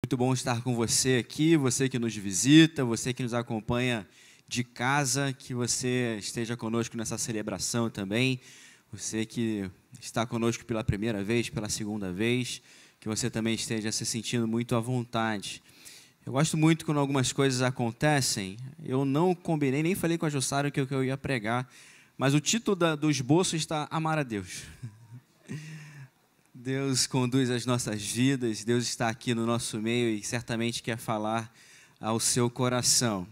Muito bom estar com você aqui, você que nos visita, você que nos acompanha de casa, que você esteja conosco nessa celebração também, você que está conosco pela primeira vez, pela segunda vez, que você também esteja se sentindo muito à vontade. Eu gosto muito quando algumas coisas acontecem, eu não combinei, nem falei com a Jussara que eu ia pregar, mas o título do esboço está Amar a Deus. Deus conduz as nossas vidas, Deus está aqui no nosso meio e certamente quer falar ao seu coração.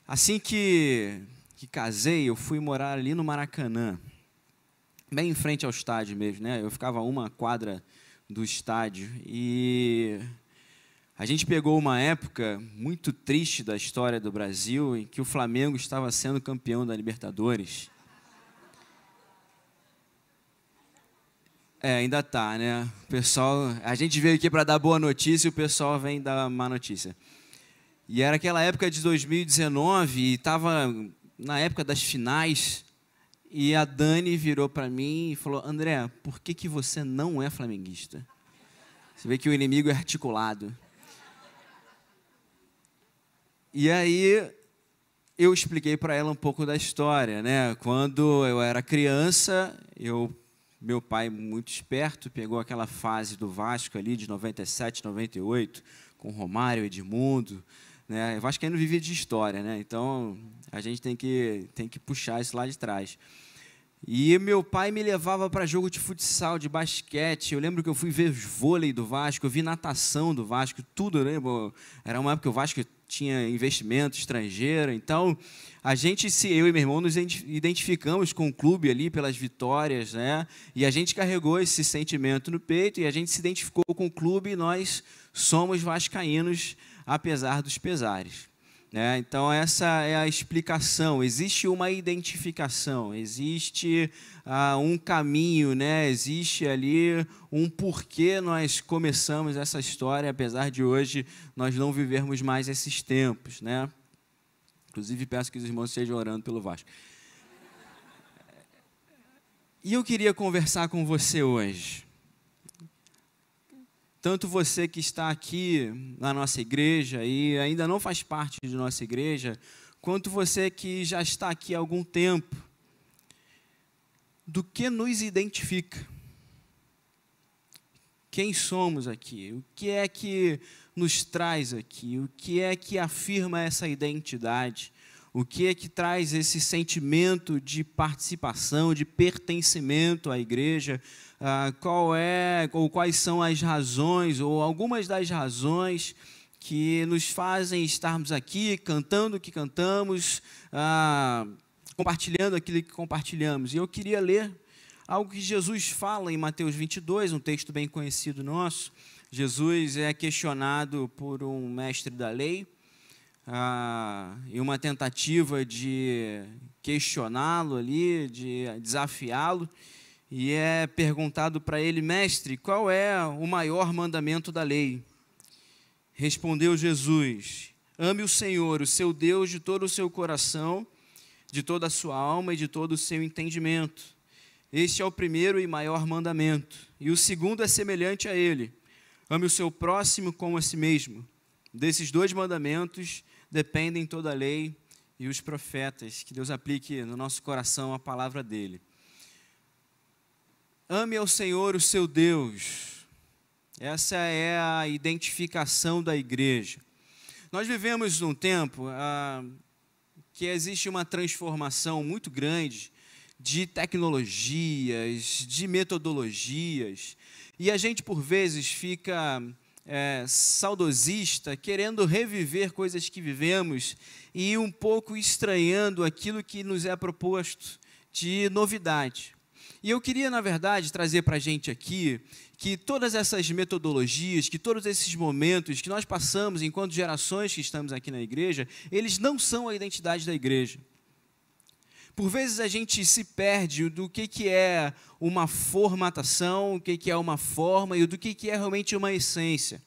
Assim que casei, eu fui morar ali no Maracanã, bem em frente ao estádio mesmo, né? Eu ficava a uma quadra do estádio e a gente pegou uma época muito triste da história do Brasil em que o Flamengo estava sendo campeão da Libertadores. Ainda tá, né? O pessoal, a gente veio aqui para dar boa notícia e o pessoal vem dar má notícia. E era aquela época de 2019 e estava na época das finais e a Dani virou para mim e falou: André, por que você não é flamenguista? Você vê que o inimigo é articulado. E aí eu expliquei para ela um pouco da história, né? Quando eu era criança, meu pai, muito esperto, pegou aquela fase do Vasco ali de 97, 98, com Romário, Edmundo, né? O vascaíno vivia de história, né? Então a gente tem que puxar isso lá de trás. E meu pai me levava para jogo de futsal, de basquete. Eu lembro que eu fui ver vôlei do Vasco, eu vi natação do Vasco, tudo, né? Era uma época que o Vasco tinha investimento estrangeiro, então eu e meu irmão nos identificamos com o clube ali pelas vitórias, né? E a gente carregou esse sentimento no peito e a gente se identificou com o clube e nós somos vascaínos, apesar dos pesares, né? Então essa é a explicação. Existe uma identificação, existe um caminho, né? Existe ali um porquê nós começamos essa história, apesar de hoje nós não vivermos mais esses tempos, né? Inclusive, peço que os irmãos estejam orando pelo Vasco. E eu queria conversar com você hoje. Tanto você que está aqui na nossa igreja e ainda não faz parte de nossa igreja, quanto você que já está aqui há algum tempo. Do que nos identifica? Quem somos aqui? O que é que nos traz aqui? O que é que afirma essa identidade? O que é que traz esse sentimento de participação, de pertencimento à igreja? Quais são as razões, ou algumas das razões que nos fazem estarmos aqui, cantando o que cantamos, compartilhando aquilo que compartilhamos. E eu queria ler algo que Jesus fala em Mateus 22, um texto bem conhecido nosso. Jesus é questionado por um mestre da lei, em uma tentativa de questioná-lo ali, de desafiá-lo, e é perguntado para ele: mestre, qual é o maior mandamento da lei? Respondeu Jesus: ame o Senhor, o seu Deus, de todo o seu coração, de toda a sua alma e de todo o seu entendimento. Este é o primeiro e maior mandamento. E o segundo é semelhante a ele: ame o seu próximo como a si mesmo. Desses dois mandamentos dependem toda a lei e os profetas. Que Deus aplique no nosso coração a palavra dele. Ame ao Senhor, o seu Deus. Essa é a identificação da igreja. Nós vivemos num tempo que existe uma transformação muito grande de tecnologias, de metodologias, e a gente, por vezes, fica saudosista, querendo reviver coisas que vivemos e um pouco estranhando aquilo que nos é proposto de novidade. E eu queria, na verdade, trazer para a gente aqui que todas essas metodologias, que todos esses momentos que nós passamos enquanto gerações que estamos aqui na igreja, eles não são a identidade da igreja. Por vezes a gente se perde do que é uma formatação, o que é uma forma e do que é realmente uma essência.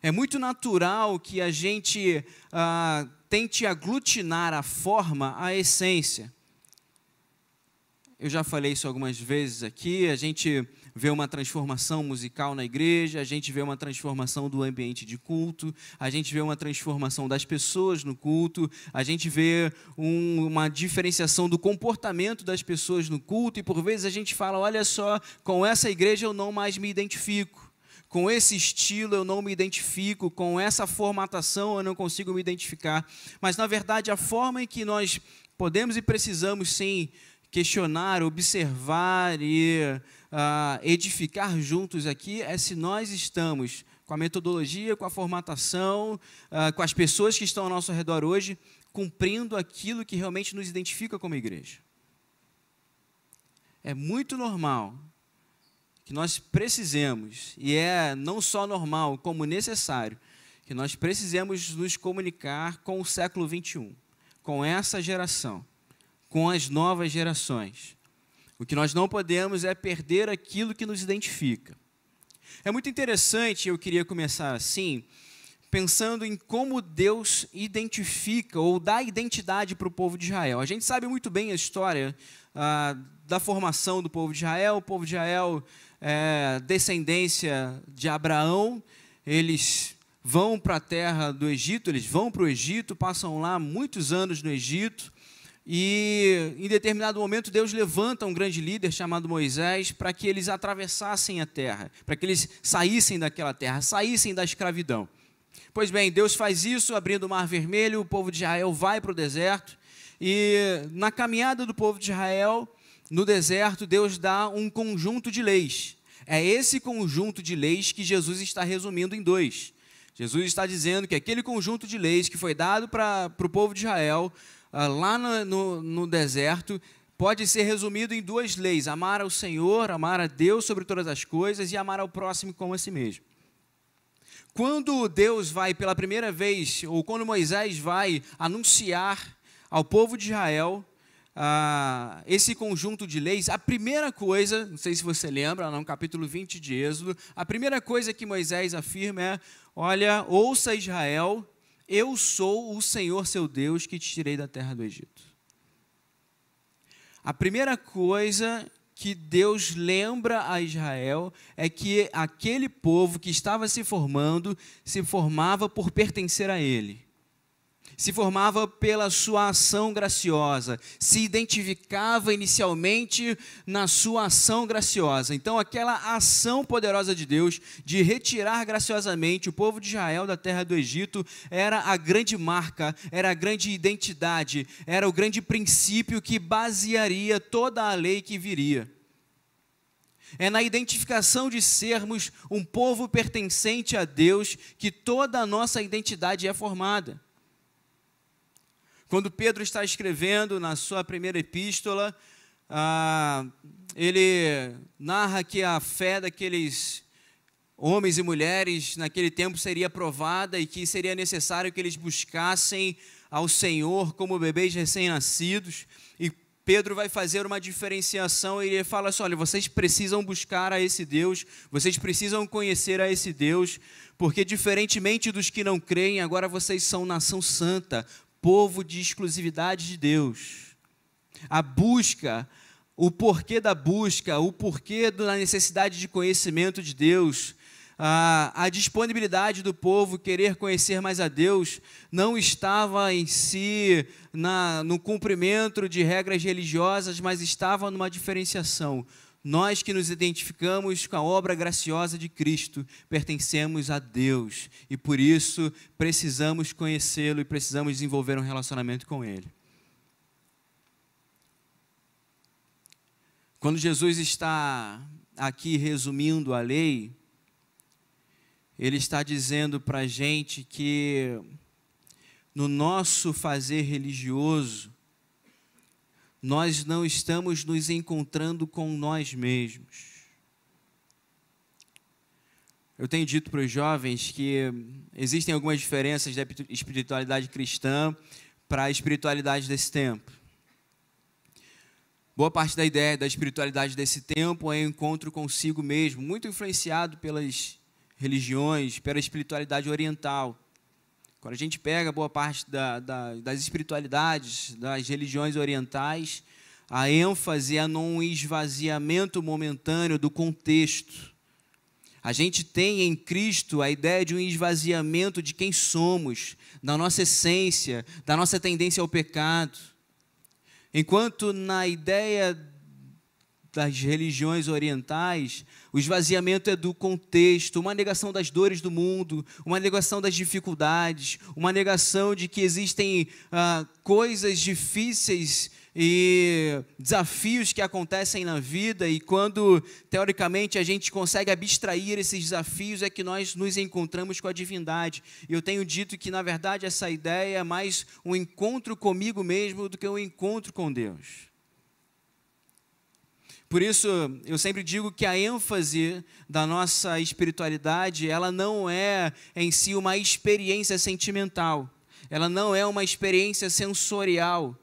É muito natural que a gente tente aglutinar a forma à essência. eu já falei isso algumas vezes aqui, a gente vê uma transformação musical na igreja, a gente vê uma transformação do ambiente de culto, a gente vê uma transformação das pessoas no culto, a gente vê uma diferenciação do comportamento das pessoas no culto, e por vezes a gente fala, olha só, com essa igreja eu não mais me identifico, com esse estilo eu não me identifico, com essa formatação eu não consigo me identificar. Mas, na verdade, a forma em que nós podemos e precisamos, sim, questionar, observar e edificar juntos aqui é se nós estamos com a metodologia, com a formatação, com as pessoas que estão ao nosso redor hoje, cumprindo aquilo que realmente nos identifica como igreja. É muito normal que nós precisemos, e é não só normal, como necessário, que nós precisemos nos comunicar com o século XXI, com essa geração, com as novas gerações. O que nós não podemos é perder aquilo que nos identifica. É muito interessante, eu queria começar assim, pensando em como Deus identifica ou dá identidade para o povo de Israel. A gente sabe muito bem a história da formação do povo de Israel. O povo de Israel é descendência de Abraão, eles vão para a terra do Egito, eles vão para o Egito, passam lá muitos anos no Egito, e em determinado momento Deus levanta um grande líder chamado Moisés para que eles atravessassem a terra, para que eles saíssem daquela terra, saíssem da escravidão. Pois bem, Deus faz isso, abrindo o Mar Vermelho, o povo de Israel vai para o deserto, e na caminhada do povo de Israel, no deserto, Deus dá um conjunto de leis. É esse conjunto de leis que Jesus está resumindo em 2. Jesus está dizendo que aquele conjunto de leis que foi dado para o povo de Israel, lá no deserto, pode ser resumido em 2 leis: amar ao Senhor, amar a Deus sobre todas as coisas, e amar ao próximo como a si mesmo. Quando Deus vai pela primeira vez, ou quando Moisés vai anunciar ao povo de Israel esse conjunto de leis, a primeira coisa, não sei se você lembra, no capítulo 20 de Êxodo, a primeira coisa que Moisés afirma é: olha, ouça Israel, eu sou o Senhor seu Deus que te tirei da terra do Egito. A primeira coisa que Deus lembra a Israel é que aquele povo que estava se formava por pertencer a Ele. Se formava pela sua ação graciosa, se identificava inicialmente na sua ação graciosa. Então, aquela ação poderosa de Deus de retirar graciosamente o povo de Israel da terra do Egito era a grande marca, era a grande identidade, era o grande princípio que basearia toda a lei que viria. É na identificação de sermos um povo pertencente a Deus que toda a nossa identidade é formada. Quando Pedro está escrevendo na sua primeira epístola, ele narra que a fé daqueles homens e mulheres naquele tempo seria provada e que seria necessário que eles buscassem ao Senhor como bebês recém-nascidos. E Pedro vai fazer uma diferenciação e ele fala assim: olha, vocês precisam buscar a esse Deus, vocês precisam conhecer a esse Deus, porque diferentemente dos que não creem, agora vocês são nação santa, povo de exclusividade de Deus. A busca, o porquê da busca, o porquê da necessidade de conhecimento de Deus, a disponibilidade do povo querer conhecer mais a Deus, não estava em si no cumprimento de regras religiosas, mas estava numa diferenciação. Nós que nos identificamos com a obra graciosa de Cristo, pertencemos a Deus e por isso precisamos conhecê-lo e precisamos desenvolver um relacionamento com Ele. Quando Jesus está aqui resumindo a lei, Ele está dizendo para a gente que no nosso fazer religioso, nós não estamos nos encontrando com nós mesmos. Eu tenho dito para os jovens que existem algumas diferenças da espiritualidade cristã para a espiritualidade desse tempo. Boa parte da ideia da espiritualidade desse tempo é o encontro consigo mesmo, muito influenciado pelas religiões, pela espiritualidade oriental. Quando a gente pega boa parte das espiritualidades, das religiões orientais, A ênfase é num esvaziamento momentâneo do contexto. A gente tem em Cristo a ideia de um esvaziamento de quem somos, da nossa essência, da nossa tendência ao pecado. Enquanto na ideia das religiões orientais, o esvaziamento é do contexto, uma negação das dores do mundo, uma negação das dificuldades, uma negação de que existem coisas difíceis e desafios que acontecem na vida, e quando, teoricamente, a gente consegue abstrair esses desafios, é que nós nos encontramos com a divindade. E eu tenho dito que, na verdade, essa ideia é mais um encontro comigo mesmo do que um encontro com Deus. Por isso, eu sempre digo que a ênfase da nossa espiritualidade, ela não é em si uma experiência sentimental, ela não é uma experiência sensorial.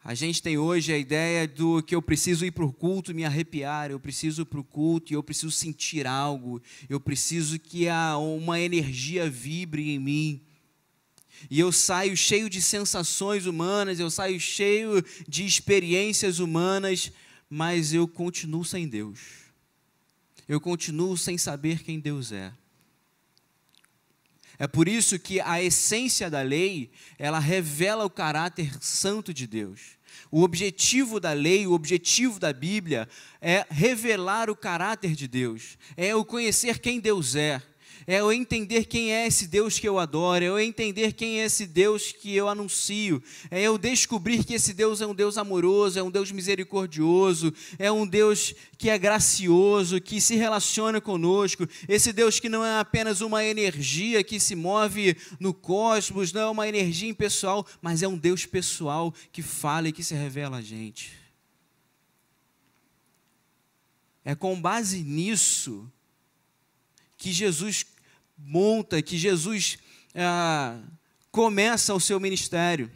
A gente tem hoje a ideia do que eu preciso ir para o culto e me arrepiar, eu preciso ir para o culto e eu preciso sentir algo, eu preciso que uma energia vibre em mim. E eu saio cheio de sensações humanas, eu saio cheio de experiências humanas, mas eu continuo sem Deus. Eu continuo sem saber quem Deus é. É por isso que a essência da lei, ela revela o caráter santo de Deus. O objetivo da lei, o objetivo da Bíblia é revelar o caráter de Deus, é eu conhecer quem Deus é eu entender quem é esse Deus que eu adoro, é eu entender quem é esse Deus que eu anuncio, é eu descobrir que esse Deus é um Deus amoroso, é um Deus misericordioso, é um Deus que é gracioso, que se relaciona conosco, esse Deus que não é apenas uma energia que se move no cosmos, não é uma energia impessoal, mas é um Deus pessoal que fala e que se revela a gente. É com base nisso que Jesus que Jesus começa o seu ministério.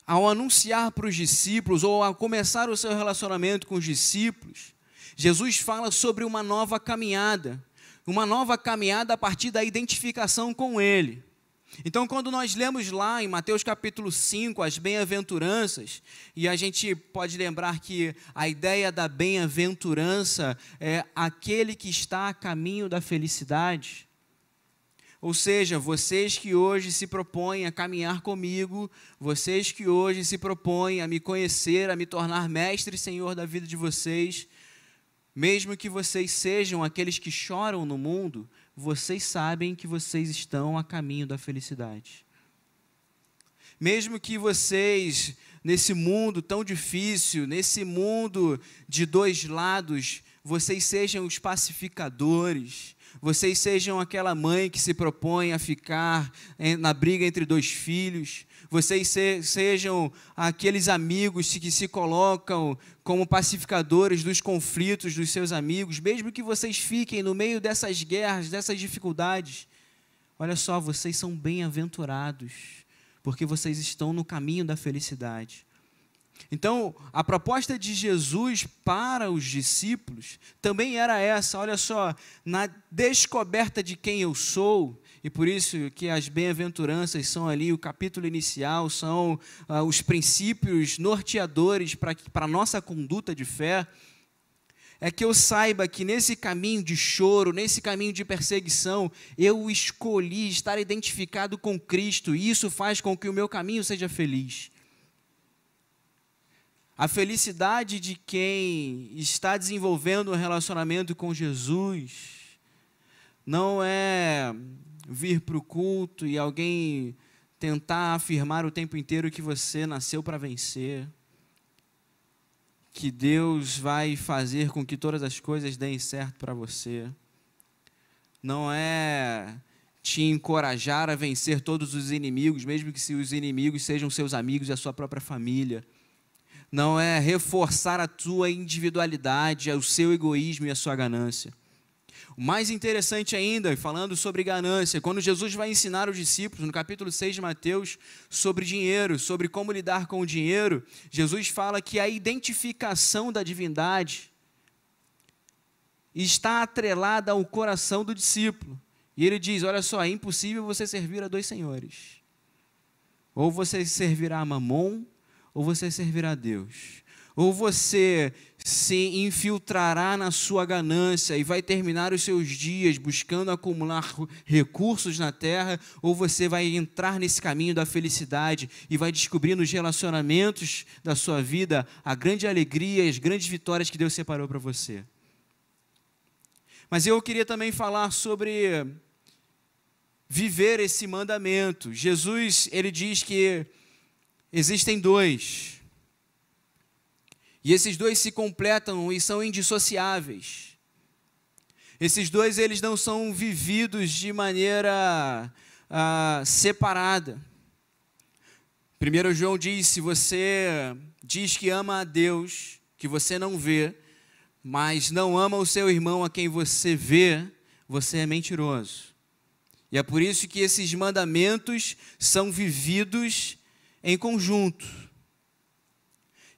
Ao anunciar para os discípulos, ou ao começar o seu relacionamento com os discípulos, Jesus fala sobre uma nova caminhada a partir da identificação com Ele. Então, quando nós lemos lá em Mateus capítulo 5, as bem-aventuranças, e a gente pode lembrar que a ideia da bem-aventurança é aquele que está a caminho da felicidade. Ou seja, vocês que hoje se propõem a caminhar comigo, vocês que hoje se propõem a me conhecer, a me tornar mestre e senhor da vida de vocês, mesmo que vocês sejam aqueles que choram no mundo, vocês sabem que vocês estão a caminho da felicidade. Mesmo que vocês, nesse mundo tão difícil, nesse mundo de dois lados, vocês sejam os pacificadores, vocês sejam aquela mãe que se propõe a ficar na briga entre dois filhos, vocês sejam aqueles amigos que se colocam como pacificadores dos conflitos dos seus amigos, mesmo que vocês fiquem no meio dessas guerras, dessas dificuldades, olha só, vocês são bem-aventurados, porque vocês estão no caminho da felicidade. Então, a proposta de Jesus para os discípulos também era essa, olha só, na descoberta de quem eu sou, e por isso que as bem-aventuranças são ali o capítulo inicial, são os princípios norteadores para a nossa conduta de fé, é que eu saiba que nesse caminho de choro, nesse caminho de perseguição, eu escolhi estar identificado com Cristo, e isso faz com que o meu caminho seja feliz. A felicidade de quem está desenvolvendo um relacionamento com Jesus não é vir para o culto e alguém tentar afirmar o tempo inteiro que você nasceu para vencer, que Deus vai fazer com que todas as coisas deem certo para você. Não é te encorajar a vencer todos os inimigos, mesmo que os inimigos sejam seus amigos e a sua própria família. Não é reforçar a tua individualidade, o seu egoísmo e a sua ganância. O mais interessante ainda, falando sobre ganância, quando Jesus vai ensinar os discípulos, no capítulo 6 de Mateus, sobre dinheiro, sobre como lidar com o dinheiro, Jesus fala que a identificação da divindade está atrelada ao coração do discípulo. E ele diz, olha só, é impossível você servir a dois senhores. Ou você servirá a Mamon, ou você servirá a Deus. Ou você se infiltrará na sua ganância e vai terminar os seus dias buscando acumular recursos na terra, ou você vai entrar nesse caminho da felicidade e vai descobrir nos relacionamentos da sua vida a grande alegria e as grandes vitórias que Deus separou para você. Mas eu queria também falar sobre viver esse mandamento. Jesus, ele diz que existem dois. E esses dois se completam e são indissociáveis. Esses dois, eles não são vividos de maneira separada. 1 João diz, se você diz que ama a Deus, que você não vê, mas não ama o seu irmão a quem você vê, você é mentiroso. E é por isso que esses mandamentos são vividos em conjunto.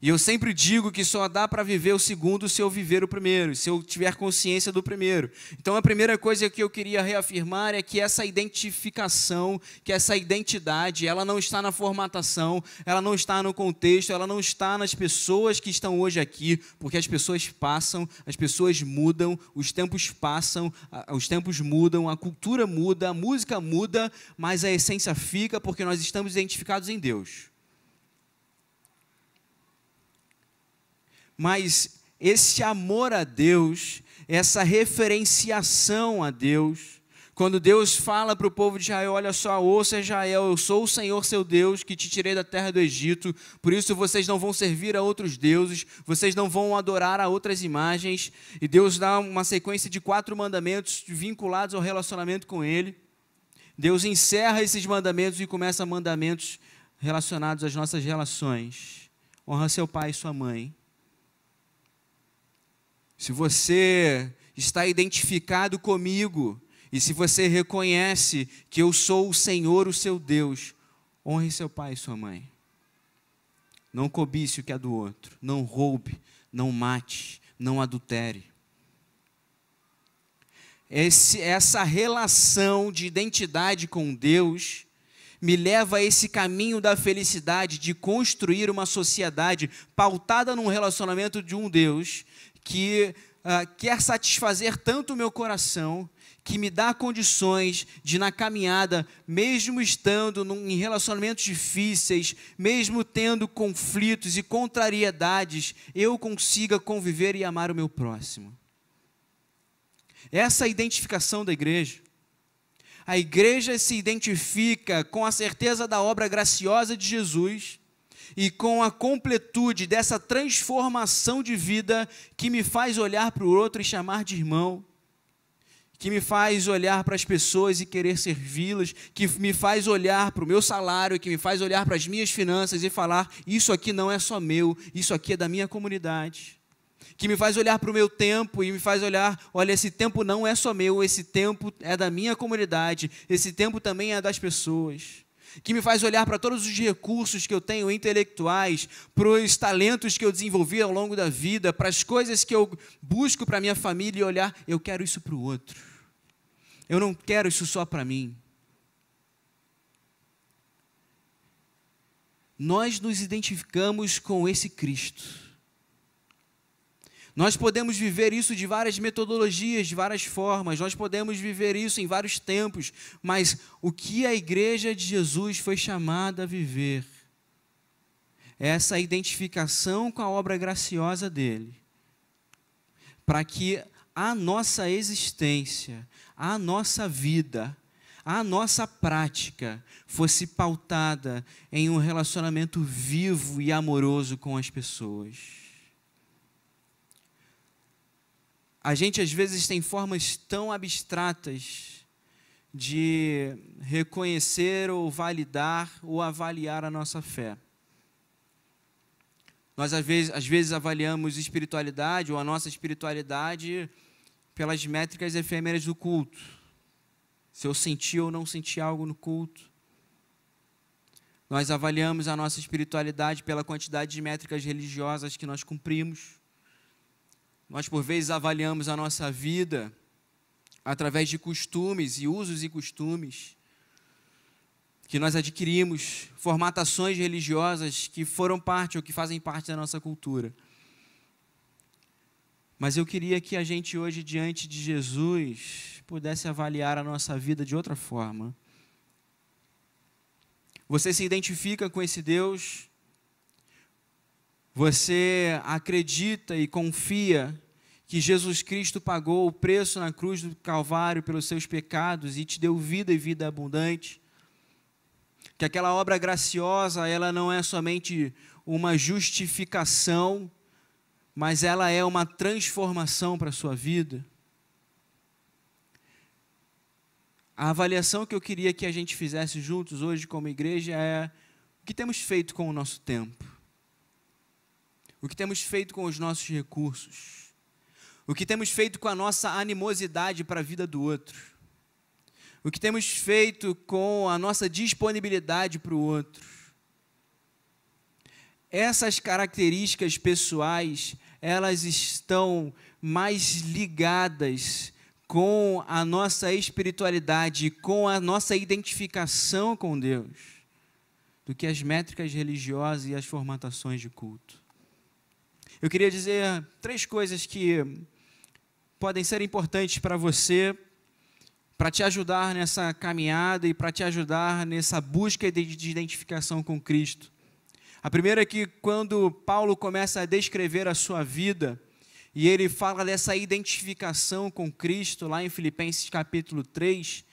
E eu sempre digo que só dá para viver o segundo se eu viver o primeiro, se eu tiver consciência do primeiro. Então a primeira coisa que eu queria reafirmar é que essa identificação, que essa identidade, ela não está na formatação, ela não está no contexto, ela não está nas pessoas que estão hoje aqui, porque as pessoas passam, as pessoas mudam, os tempos passam, os tempos mudam, a cultura muda, a música muda, mas a essência fica porque nós estamos identificados em Deus. Mas esse amor a Deus, essa referenciação a Deus, quando Deus fala para o povo de Israel, olha só, ouça Israel, eu sou o Senhor seu Deus, que te tirei da terra do Egito, por isso vocês não vão servir a outros deuses, vocês não vão adorar a outras imagens, e Deus dá uma sequência de 4 mandamentos vinculados ao relacionamento com Ele. Deus encerra esses mandamentos e começa mandamentos relacionados às nossas relações. Honra seu pai e sua mãe. Se você está identificado comigo e se você reconhece que eu sou o Senhor, o seu Deus, honre seu pai e sua mãe. Não cobice o que é do outro, não roube, não mate, não adultere. Essa relação de identidade com Deus me leva a esse caminho da felicidade de construir uma sociedade pautada num relacionamento de um Deus que quer satisfazer tanto o meu coração, que me dá condições de na caminhada, mesmo estando em relacionamentos difíceis, mesmo tendo conflitos e contrariedades, eu consiga conviver e amar o meu próximo. Essa é a identificação da igreja. A igreja se identifica com a certeza da obra graciosa de Jesus e com a completude dessa transformação de vida que me faz olhar para o outro e chamar de irmão, que me faz olhar para as pessoas e querer servi-las, que me faz olhar para o meu salário, que me faz olhar para as minhas finanças e falar, isso aqui não é só meu, isso aqui é da minha comunidade. Que me faz olhar para o meu tempo e me faz olhar, olha, esse tempo não é só meu, esse tempo é da minha comunidade, esse tempo também é das pessoas. Que me faz olhar para todos os recursos que eu tenho intelectuais, para os talentos que eu desenvolvi ao longo da vida, para as coisas que eu busco para a minha família e olhar, eu quero isso para o outro. Eu não quero isso só para mim. Nós nos identificamos com esse Cristo. Nós podemos viver isso de várias metodologias, de várias formas, nós podemos viver isso em vários tempos, mas o que a igreja de Jesus foi chamada a viver é essa identificação com a obra graciosa dele, para que a nossa existência, a nossa vida, a nossa prática fosse pautada em um relacionamento vivo e amoroso com as pessoas. A gente, às vezes, tem formas tão abstratas de reconhecer ou validar ou avaliar a nossa fé. Nós, às vezes, avaliamos espiritualidade ou a nossa espiritualidade pelas métricas efêmeras do culto. Se eu senti ou não senti algo no culto. Nós avaliamos a nossa espiritualidade pela quantidade de métricas religiosas que nós cumprimos. Nós, por vezes, avaliamos a nossa vida através de costumes e usos e costumes que nós adquirimos, formatações religiosas que foram parte ou que fazem parte da nossa cultura. Mas eu queria que a gente hoje, diante de Jesus, pudesse avaliar a nossa vida de outra forma. Você se identifica com esse Deus? Você acredita e confia que Jesus Cristo pagou o preço na cruz do Calvário pelos seus pecados e te deu vida e vida abundante? Que aquela obra graciosa, ela não é somente uma justificação, mas ela é uma transformação para a sua vida? A avaliação que eu queria que a gente fizesse juntos hoje como igreja é: o que temos feito com o nosso tempo? O que temos feito com os nossos recursos? O que temos feito com a nossa animosidade para a vida do outro? O que temos feito com a nossa disponibilidade para o outro? Essas características pessoais, elas estão mais ligadas com a nossa espiritualidade, com a nossa identificação com Deus, do que as métricas religiosas e as formatações de culto. Eu queria dizer 3 coisas que podem ser importantes para você, para te ajudar nessa caminhada e para te ajudar nessa busca de identificação com Cristo. A primeira é que quando Paulo começa a descrever a sua vida, e ele fala dessa identificação com Cristo, lá em Filipenses capítulo 3,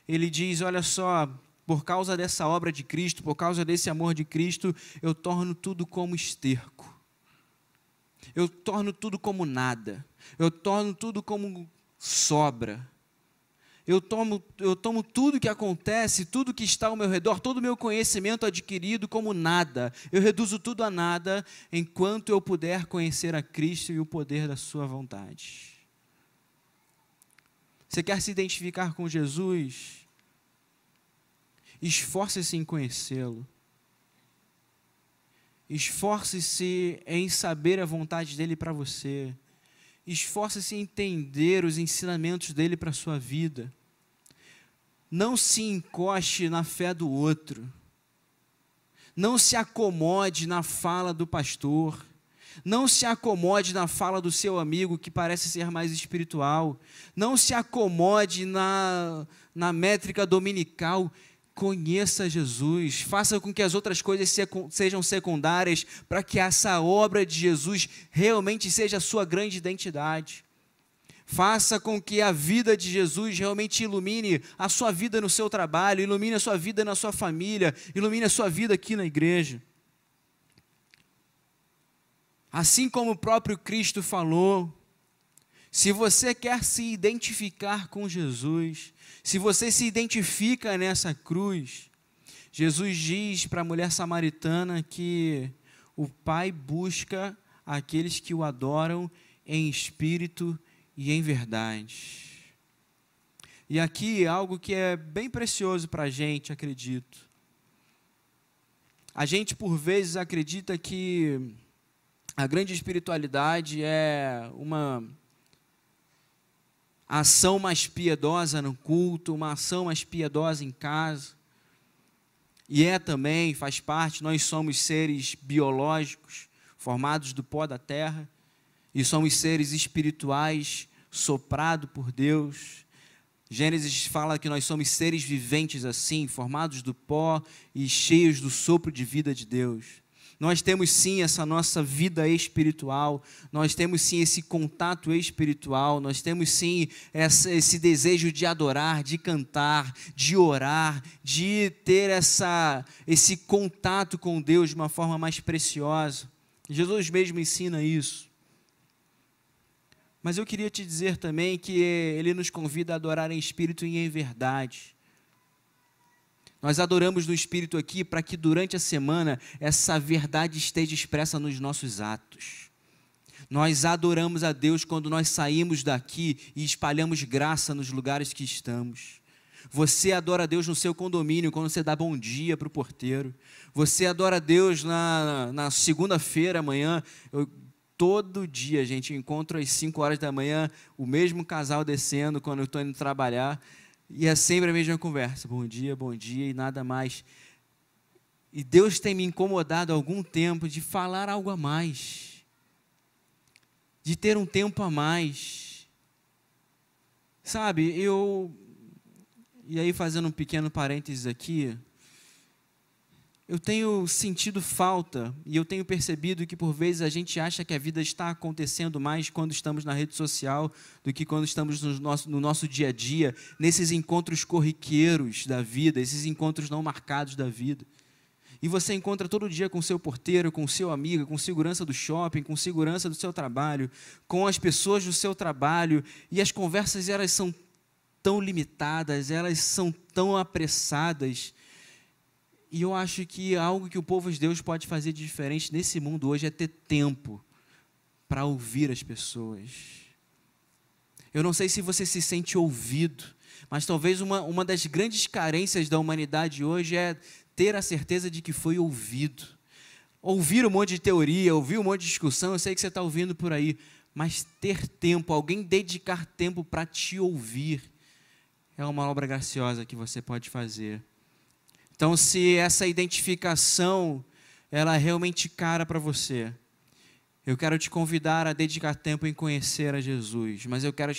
ele diz: olha só, por causa dessa obra de Cristo, por causa desse amor de Cristo, eu torno tudo como esterco. Eu torno tudo como nada. Eu torno tudo como sobra. Eu tomo tudo que acontece, tudo que está ao meu redor, todo o meu conhecimento adquirido como nada. Eu reduzo tudo a nada, enquanto eu puder conhecer a Cristo e o poder da sua vontade. Você quer se identificar com Jesus? Esforce-se em conhecê-lo. Esforce-se em saber a vontade dele para você. Esforce-se em entender os ensinamentos dele para a sua vida. Não se encoste na fé do outro. Não se acomode na fala do pastor. Não se acomode na fala do seu amigo que parece ser mais espiritual. Não se acomode na métrica dominical. Conheça Jesus, faça com que as outras coisas sejam secundárias, para que essa obra de Jesus realmente seja a sua grande identidade. Faça com que a vida de Jesus realmente ilumine a sua vida no seu trabalho, ilumine a sua vida na sua família, ilumine a sua vida aqui na igreja. Assim como o próprio Cristo falou, se você quer se identificar com Jesus, se você se identifica nessa cruz, Jesus diz para a mulher samaritana que o Pai busca aqueles que o adoram em espírito e em verdade. E aqui algo que é bem precioso para a gente, acredito. A gente, por vezes, acredita que a grande espiritualidade é uma ação mais piedosa no culto, uma ação mais piedosa em casa. E também, faz parte, nós somos seres biológicos, formados do pó da terra, e somos seres espirituais, soprados por Deus. Gênesis fala que nós somos seres viventes assim, formados do pó e cheios do sopro de vida de Deus. Nós temos sim essa nossa vida espiritual, nós temos sim esse contato espiritual, nós temos sim esse desejo de adorar, de cantar, de orar, de ter esse contato com Deus de uma forma mais preciosa. Jesus mesmo ensina isso. Mas eu queria te dizer também que Ele nos convida a adorar em espírito e em verdade. Nós adoramos no Espírito aqui para que durante a semana essa verdade esteja expressa nos nossos atos. Nós adoramos a Deus quando nós saímos daqui e espalhamos graça nos lugares que estamos. Você adora a Deus no seu condomínio quando você dá bom dia para o porteiro. Você adora a Deus na segunda-feira amanhã. Todo dia, gente, eu encontro às 5 horas da manhã o mesmo casal descendo quando eu estou indo trabalhar. E é sempre a mesma conversa, bom dia e nada mais. E Deus tem me incomodado há algum tempo de falar algo a mais, de ter um tempo a mais. Sabe, e aí fazendo um pequeno parênteses aqui, eu tenho sentido falta e eu tenho percebido que por vezes a gente acha que a vida está acontecendo mais quando estamos na rede social do que quando estamos no nosso dia a dia, nesses encontros corriqueiros da vida, esses encontros não marcados da vida. E você encontra todo dia com o seu porteiro, com o seu amigo, com segurança do shopping, com segurança do seu trabalho, com as pessoas do seu trabalho, e as conversas elas são tão limitadas, elas são tão apressadas. E eu acho que algo que o povo de Deus pode fazer de diferente nesse mundo hoje é ter tempo para ouvir as pessoas. Eu não sei se você se sente ouvido, mas talvez uma das grandes carências da humanidade hoje é ter a certeza de que foi ouvido. Ouvir um monte de teoria, ouvir um monte de discussão, eu sei que você está ouvindo por aí, mas ter tempo, alguém dedicar tempo para te ouvir, é uma obra graciosa que você pode fazer. Então, se essa identificação ela é realmente cara para você, eu quero te convidar a dedicar tempo em conhecer a Jesus, mas eu quero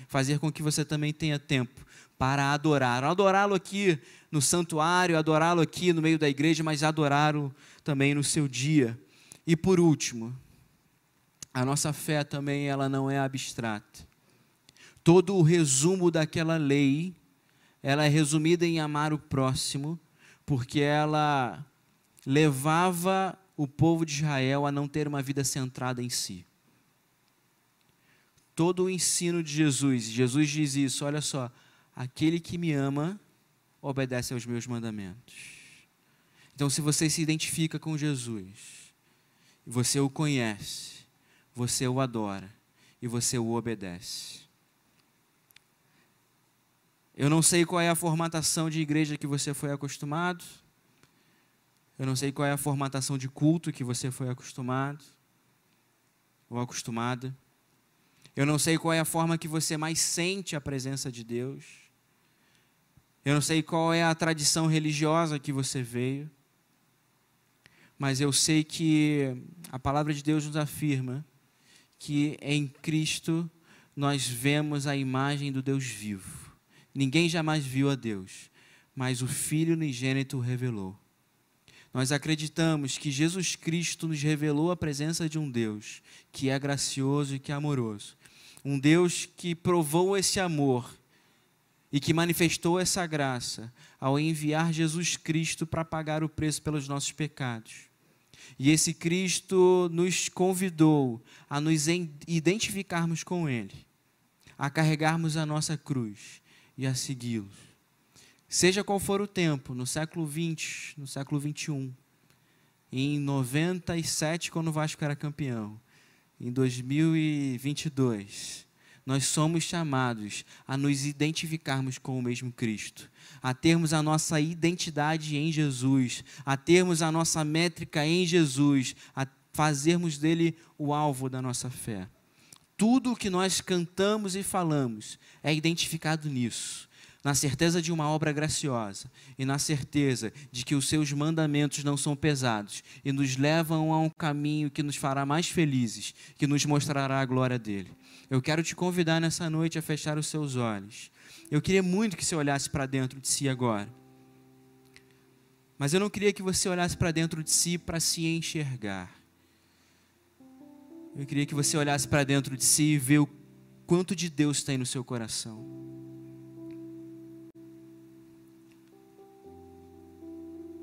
fazer com que você também tenha tempo para adorar. Adorá-lo aqui no santuário, adorá-lo aqui no meio da igreja, mas adorá-lo também no seu dia. E por último, a nossa fé também ela não é abstrata. Todo o resumo daquela lei, ela é resumida em amar o próximo, porque ela levava o povo de Israel a não ter uma vida centrada em si. Todo o ensino de Jesus diz isso, olha só, aquele que me ama, obedece aos meus mandamentos. Então, se você se identifica com Jesus, você o conhece, você o adora e você o obedece. Eu não sei qual é a formatação de igreja que você foi acostumado. Eu não sei qual é a formatação de culto que você foi acostumado ou acostumada. Eu não sei qual é a forma que você mais sente a presença de Deus. Eu não sei qual é a tradição religiosa que você veio. Mas eu sei que a palavra de Deus nos afirma que em Cristo nós vemos a imagem do Deus vivo. Ninguém jamais viu a Deus, mas o Filho unigênito o revelou. Nós acreditamos que Jesus Cristo nos revelou a presença de um Deus que é gracioso e que é amoroso. Um Deus que provou esse amor e que manifestou essa graça ao enviar Jesus Cristo para pagar o preço pelos nossos pecados. E esse Cristo nos convidou a nos identificarmos com Ele, a carregarmos a nossa cruz e a segui-lo. Seja qual for o tempo, no século XX, no século XXI, em 97, quando o Vasco era campeão, em 2022, nós somos chamados a nos identificarmos com o mesmo Cristo, a termos a nossa identidade em Jesus, a termos a nossa métrica em Jesus, a fazermos dele o alvo da nossa fé. Tudo o que nós cantamos e falamos é identificado nisso, na certeza de uma obra graciosa e na certeza de que os seus mandamentos não são pesados e nos levam a um caminho que nos fará mais felizes, que nos mostrará a glória dele. Eu quero te convidar nessa noite a fechar os seus olhos. Eu queria muito que você olhasse para dentro de si agora, mas eu não queria que você olhasse para dentro de si para se enxergar. Eu queria que você olhasse para dentro de si e ver o quanto de Deus tem no seu coração.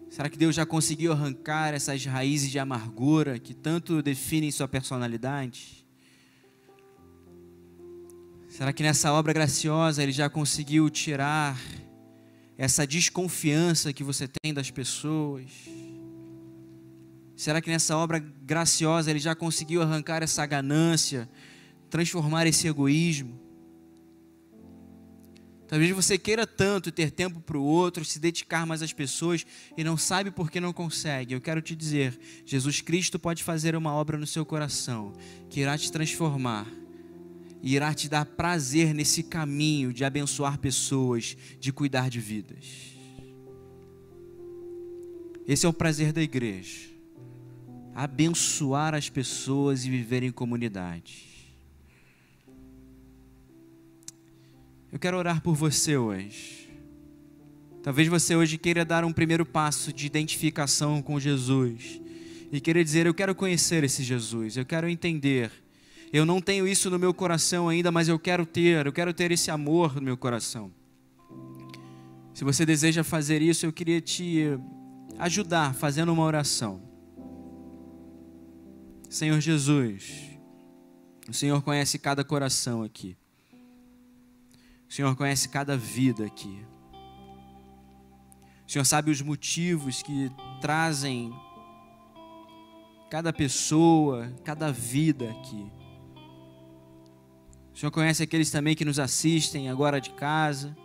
Será que Deus já conseguiu arrancar essas raízes de amargura que tanto definem sua personalidade? Será que nessa obra graciosa Ele já conseguiu tirar essa desconfiança que você tem das pessoas? Será que nessa obra graciosa Ele já conseguiu arrancar essa ganância, transformar esse egoísmo? Talvez você queira tanto ter tempo para o outro, se dedicar mais às pessoas e não sabe por que não consegue. Eu quero te dizer, Jesus Cristo pode fazer uma obra no seu coração que irá te transformar e irá te dar prazer nesse caminho de abençoar pessoas, de cuidar de vidas. Esse é o prazer da igreja, abençoar as pessoas e viver em comunidade. Eu quero orar por você hoje. Talvez você hoje queira dar um primeiro passo de identificação com Jesus e queira dizer: eu quero conhecer esse Jesus, eu quero entender. Eu não tenho isso no meu coração ainda, mas eu quero ter esse amor no meu coração. Se você deseja fazer isso, eu queria te ajudar fazendo uma oração. Senhor Jesus, o Senhor conhece cada coração aqui. O Senhor conhece cada vida aqui. O Senhor sabe os motivos que trazem cada pessoa, cada vida aqui. O Senhor conhece aqueles também que nos assistem agora de casa.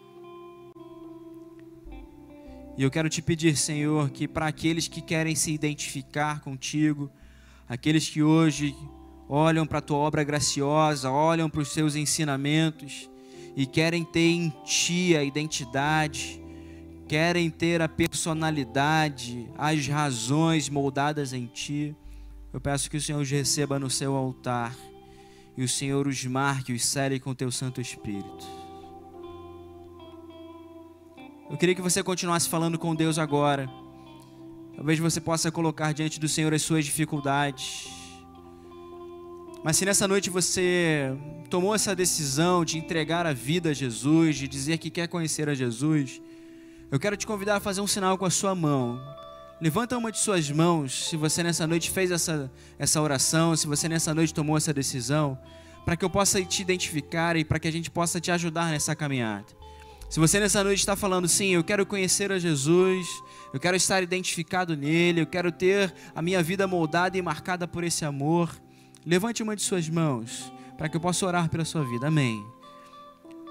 E eu quero te pedir, Senhor, que para aqueles que querem se identificar contigo, aqueles que hoje olham para a tua obra graciosa, olham para os seus ensinamentos e querem ter em ti a identidade, querem ter a personalidade, as razões moldadas em ti, eu peço que o Senhor os receba no seu altar e o Senhor os marque, os cele com o teu Santo Espírito. Eu queria que você continuasse falando com Deus agora. Talvez você possa colocar diante do Senhor as suas dificuldades. Mas se nessa noite você tomou essa decisão de entregar a vida a Jesus, de dizer que quer conhecer a Jesus, eu quero te convidar a fazer um sinal com a sua mão. Levanta uma de suas mãos, se você nessa noite fez essa oração, se você nessa noite tomou essa decisão, para que eu possa te identificar e para que a gente possa te ajudar nessa caminhada. Se você nessa noite está falando: sim, eu quero conhecer a Jesus, eu quero estar identificado nele, eu quero ter a minha vida moldada e marcada por esse amor, levante uma de suas mãos, para que eu possa orar pela sua vida. Amém.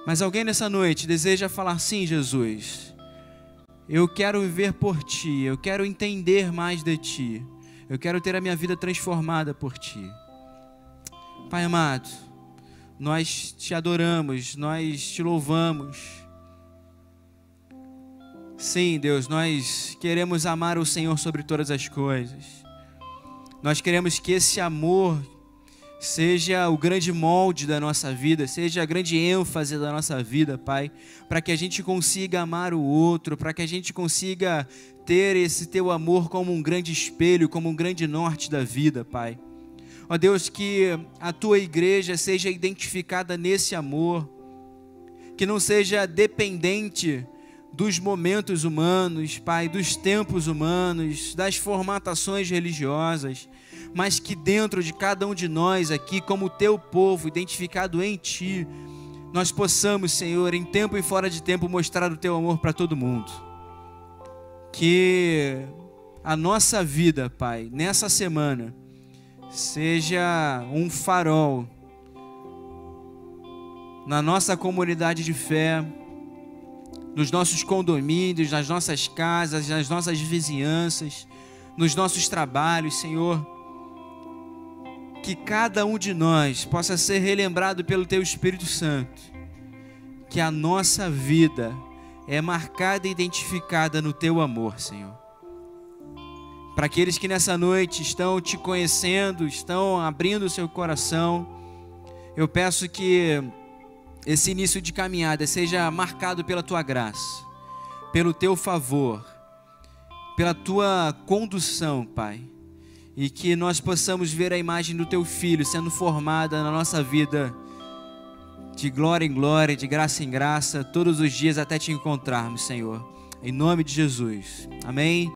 Mas alguém nessa noite deseja falar: sim, Jesus, eu quero viver por ti, eu quero entender mais de ti, eu quero ter a minha vida transformada por ti. Pai amado, nós te adoramos, nós te louvamos. Sim, Deus, nós queremos amar o Senhor sobre todas as coisas. Nós queremos que esse amor seja o grande molde da nossa vida, seja a grande ênfase da nossa vida, Pai, para que a gente consiga amar o outro, para que a gente consiga ter esse teu amor como um grande espelho, como um grande norte da vida, Pai. Ó Deus, que a tua igreja seja identificada nesse amor, que não seja dependente dos momentos humanos, Pai, dos tempos humanos, das formatações religiosas, mas que dentro de cada um de nós aqui, como teu povo, identificado em ti, nós possamos, Senhor, em tempo e fora de tempo, mostrar o teu amor para todo mundo. Que a nossa vida, Pai, nessa semana, seja um farol na nossa comunidade de fé, nos nossos condomínios, nas nossas casas, nas nossas vizinhanças, nos nossos trabalhos, Senhor. Que cada um de nós possa ser relembrado pelo Teu Espírito Santo, que a nossa vida é marcada e identificada no Teu amor, Senhor. Para aqueles que nessa noite estão Te conhecendo, estão abrindo o seu coração, eu peço que esse início de caminhada seja marcado pela Tua graça, pelo Teu favor, pela Tua condução, Pai. E que nós possamos ver a imagem do Teu Filho sendo formada na nossa vida, de glória em glória, de graça em graça, todos os dias até Te encontrarmos, Senhor. Em nome de Jesus. Amém.